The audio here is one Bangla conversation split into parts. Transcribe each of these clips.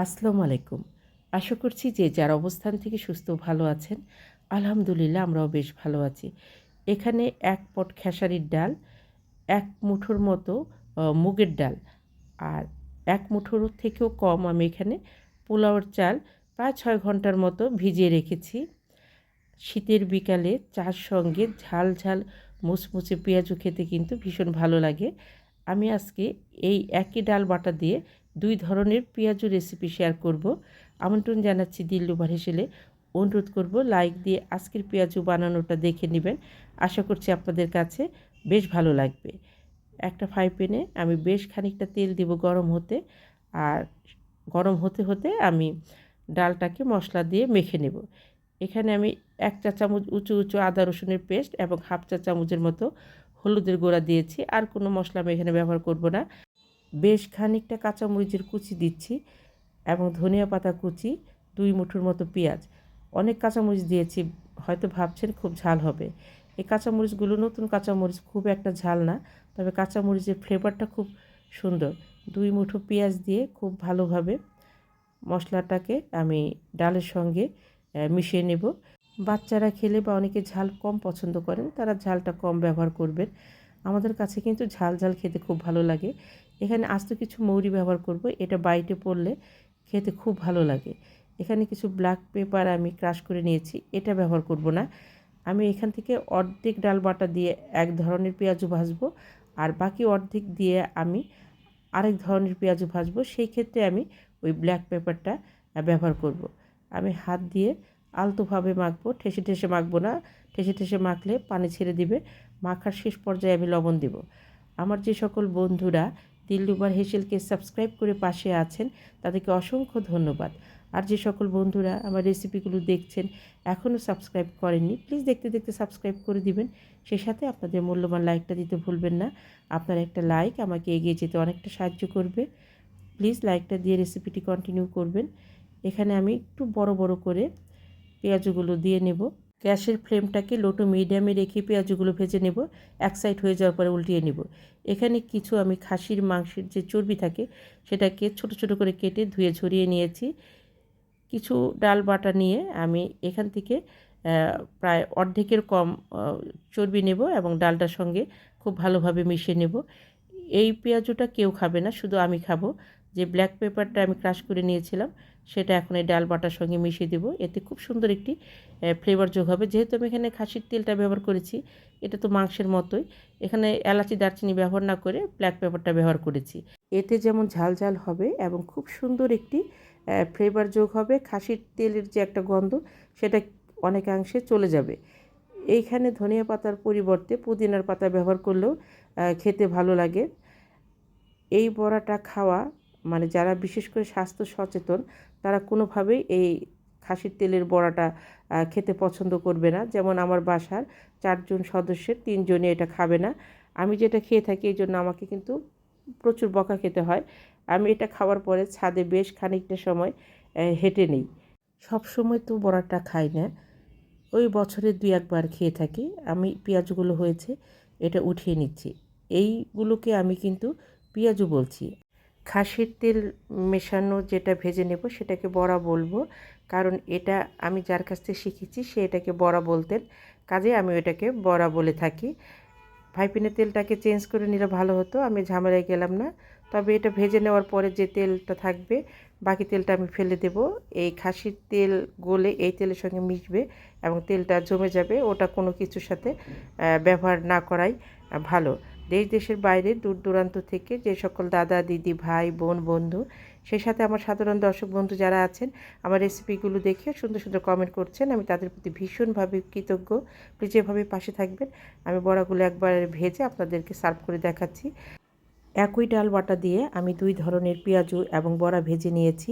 আসসালামু আলাইকুম। আশা করছি যে যার অবস্থান থেকে সুস্থ ভালো আছেন। আলহামদুলিল্লাহ আমরাও বেশ ভালো আছি। এখানে ১ পট খেসারির ডাল, ১ মুঠোর মতো মুগের ডাল আর ১ মুঠোর থেকেও কম আমি এখানে পোলাওর চাল প্রায় ৬ ঘন্টার মতো ভিজিয়ে রেখেছি। শীতের বিকালে চার সঙ্গে ঝাল ঝাল মুচমুচে পেঁয়াজু খেতে কিন্তু ভীষণ ভালো লাগে। আমি আজকে এই একই ডাল বাটা দিয়ে ২ ধরনের পেঁয়াজু রেসিপি শেয়ার করব। আমন্ত্রণ জানাচ্ছি দিলরুবা হেসেলে। অনুরোধ করব লাইক দিয়ে আজকের পেঁয়াজু বানানোটা দেখে নেবেন। আশা করছি আপনাদের কাছে বেশ ভালো লাগবে। একটা ফ্রাই প্যানে আমি বেশ খানিকটা তেল দিব গরম হতে, আর গরম হতে হতে আমি ডালটাকে মশলা দিয়ে মেখে নেব। এখানে আমি ১ চা চামচ উঁচু উঁচু আদা রসুনের পেস্ট এবং হাফ চা চামচের মতো হলুদের গুঁড়া দিয়েছি। আর কোনো মশলা আমি এখানে ব্যবহার করব না। বেশ খানিকটা কাঁচামরিচের কুচি দিচ্ছি এবং ধনিয়া পাতা কুচি, ২ মুঠোর মতো পেঁয়াজ। অনেক কাঁচামরিচ দিয়েছি, হয়তো ভাবছেন খুব ঝাল হবে। এই কাঁচামরিচগুলো নতুন কাঁচামরিচ, খুব একটা ঝাল না, তবে কাঁচামরিচের ফ্লেভারটা খুব সুন্দর। ২ মুঠো পেঁয়াজ দিয়ে খুব ভালোভাবে মশলাটাকে আমি ডালের সঙ্গে মিশিয়ে নেব। বাচ্চারা খেলে বা অনেকে ঝাল কম পছন্দ করেন, তারা ঝালটা কম ব্যবহার করবেন। আমাদের কাছে কিন্তু ঝাল ঝাল খেতে খুব ভালো লাগে। এখানে আস্ত কিছু মৌরি ব্যবহার করব, এটা বাইটে পড়লে খেতে খুব ভালো লাগে। এখানে কিছু ব্ল্যাক পেপার আমি ক্রাশ করে নিয়েছি, এটা ব্যবহার করব না। আমি এখান থেকে অর্ধেক ডাল বাটা দিয়ে এক ধরনের পেঁয়াজু ভাজবো, আর বাকি অর্ধেক দিয়ে আমি আরেক ধরনের পেঁয়াজু ভাজবো। সেই ক্ষেত্রে আমি ওই ব্ল্যাক পেপারটা ব্যবহার করব। আমি হাত দিয়ে আলতোভাবে মাখবো, ঠেসে ঠেসে মাখবো না। ঠেসে ঠেসে মাখলে পানি ছেড়ে দিবে। মাখার শেষ পর্যায়ে আমি লবণ দেব। আমার যে সকল বন্ধুরা দিলরুবা হেসেলকে সাবস্ক্রাইব করে পাশে আছেন, তাদেরকে অসংখ্য ধন্যবাদ। আর যে সকল বন্ধুরা আমার রেসিপিগুলো দেখছেন এখনও সাবস্ক্রাইব করেননি, প্লিজ দেখতে দেখতে সাবস্ক্রাইব করে দিবেন। সেই সাথে আপনাদের মূল্যবান লাইকটা দিতে ভুলবেন না। আপনার একটা লাইক আমাকে এগিয়ে যেতে অনেকটা সাহায্য করবে। প্লিজ লাইকটা দিয়ে রেসিপিটি কন্টিনিউ করবেন। এখানে আমি একটু বড় বড় করে পেঁয়াজগুলো দিয়ে নেব। গ্যাসের ফ্লেমটাকে লো টু মিডিয়ামে রেখে পেঁয়াজগুলো ভেজে নেব। এক সাইড হয়ে যাওয়ার পরে উল্টিয়ে নেব। এখানে কিছু আমি খাসির মাংসের যে চর্বি থাকে সেটাকে ছোট ছোট করে কেটে ধুয়ে ঝরিয়ে নিয়েছি। কিছু ডাল বাটা নিয়ে আমি এখান থেকে প্রায় অর্ধেকের কম চর্বি নেব এবং ডালটার সঙ্গে খুব ভালোভাবে মিশিয়ে নেব। এই পেঁয়াজুটা কেউ খাবে না, শুধু আমি খাবো। যে ব্ল্যাক পেপারটা আমি ক্রাশ করে নিয়েছিলাম সেটা এখন এই ডাল বাটার সঙ্গে মিশিয়ে দেবো। এতে খুব সুন্দর একটি ফ্লেভার যোগ হবে। যেহেতু আমি এখানে খাসির তেলটা ব্যবহার করেছি, এটা তো মাংসের মতোই, এখানে এলাচি দারচিনি ব্যবহার না করে ব্ল্যাক পেপারটা ব্যবহার করেছি। এতে যেমন ঝাল ঝাল হবে এবং খুব সুন্দর একটি ফ্লেভার যোগ হবে। খাসির তেলের যে একটা গন্ধ সেটা অনেকাংশে চলে যাবে। এইখানে ধনিয়া পাতার পরিবর্তে পুদিনার পাতা ব্যবহার করলেও খেতে ভালো লাগে। এই বড়াটা খাওয়া মানে যারা বিশেষ করে স্বাস্থ্য সচেতন, তারা কোনোভাবেই এই খাসির তেলের বড়াটা খেতে পছন্দ করবে না। যেমন আমার বাসার ৪ জন সদস্যের ৩ জনই এটা খাবে না। আমি যেটা খেয়ে থাকি এই জন্য আমাকে কিন্তু প্রচুর বকা খেতে হয়। আমি এটা খাওয়ার পরে ছাদে বেশ খানিকটা সময় হেঁটে নেই। সবসময় তো বড়াটা খাই না, ওই বছরে ২-১ বার খেয়ে থাকি। আমি পেঁয়াজগুলো হয়েছে এটা উঠিয়ে নিচ্ছি। এইগুলোকে আমি কিন্তু পেঁয়াজু বলছি। খাসির তেল মেশানো যেটা ভেজে নেব সেটাকে বড়া বলবো, কারণ এটা আমি যার কাছ থেকে শিখেছি সে এটাকে বড়া বলতেন, কাজে আমি ওটাকে বড়া বলে থাকি। ফ্রাই তেলটাকে চেঞ্জ করে নিলে ভালো হতো, আমি ঝামেলায় গেলাম না। তবে এটা ভেজে নেওয়ার পরে যে তেলটা থাকবে বাকি তেলটা আমি ফেলে দেব। এই খাসির তেল গলে এই তেলের সঙ্গে মিশবে এবং তেলটা জমে যাবে, ওটা কোনো কিছুর সাথে ব্যবহার না করাই ভালো। দেশ দেশের বাইরে দূর দূরান্ত থেকে যে সকল দাদা দিদি ভাই বোন বন্ধু, সেই সাথে আমার সাধারণ দর্শক বন্ধু যারা আছেন আমার রেসিপিগুলো দেখে সুন্দর সুন্দর কমেন্ট করছেন, আমি তাদের প্রতি ভীষণভাবে কৃতজ্ঞ। প্লিজ এভাবে পাশে থাকবেন। আমি বড়াগুলো একবার ভেজে আপনাদেরকে সার্ভ করে দেখাচ্ছি। একই ডাল বাটা দিয়ে আমি ২ ধরনের পেঁয়াজু এবং বড়া ভেজে নিয়েছি।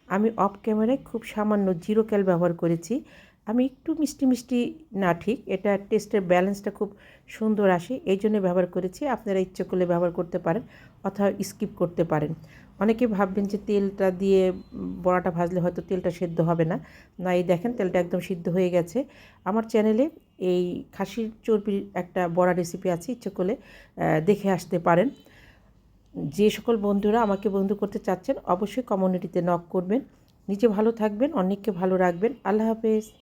আমি অফ ক্যামেরায় খুব সামান্য জিরো ক্যাল ব্যবহার করেছি। আমি একটু মিষ্টি মিষ্টি না, ঠিক এটা টেস্টের ব্যালেন্সটা খুব সুন্দর আসে, এই জন্য ব্যবহার করেছি। আপনারা ইচ্ছে করলে ব্যবহার করতে পারেন অথবা স্কিপ করতে পারেন। অনেকে ভাববেন যে তেলটা দিয়ে বড়াটা ভাজলে হয়তো তেলটা সেদ্ধ হবে না। না, এই দেখেন তেলটা একদম সিদ্ধ হয়ে গেছে। আমার চ্যানেলে এই খাসির চর্বির একটা বড়া রেসিপি আছে, ইচ্ছে করলে দেখে আসতে পারেন। যে সকল বন্ধুরা আমাকে বন্ধু করতে চাচ্ছেন অবশ্যই কমিউনিটিতে নক করবেন। নিজে ভালো থাকবেন, অন্যকে ভালো রাখবেন। আল্লাহ হাফেজ।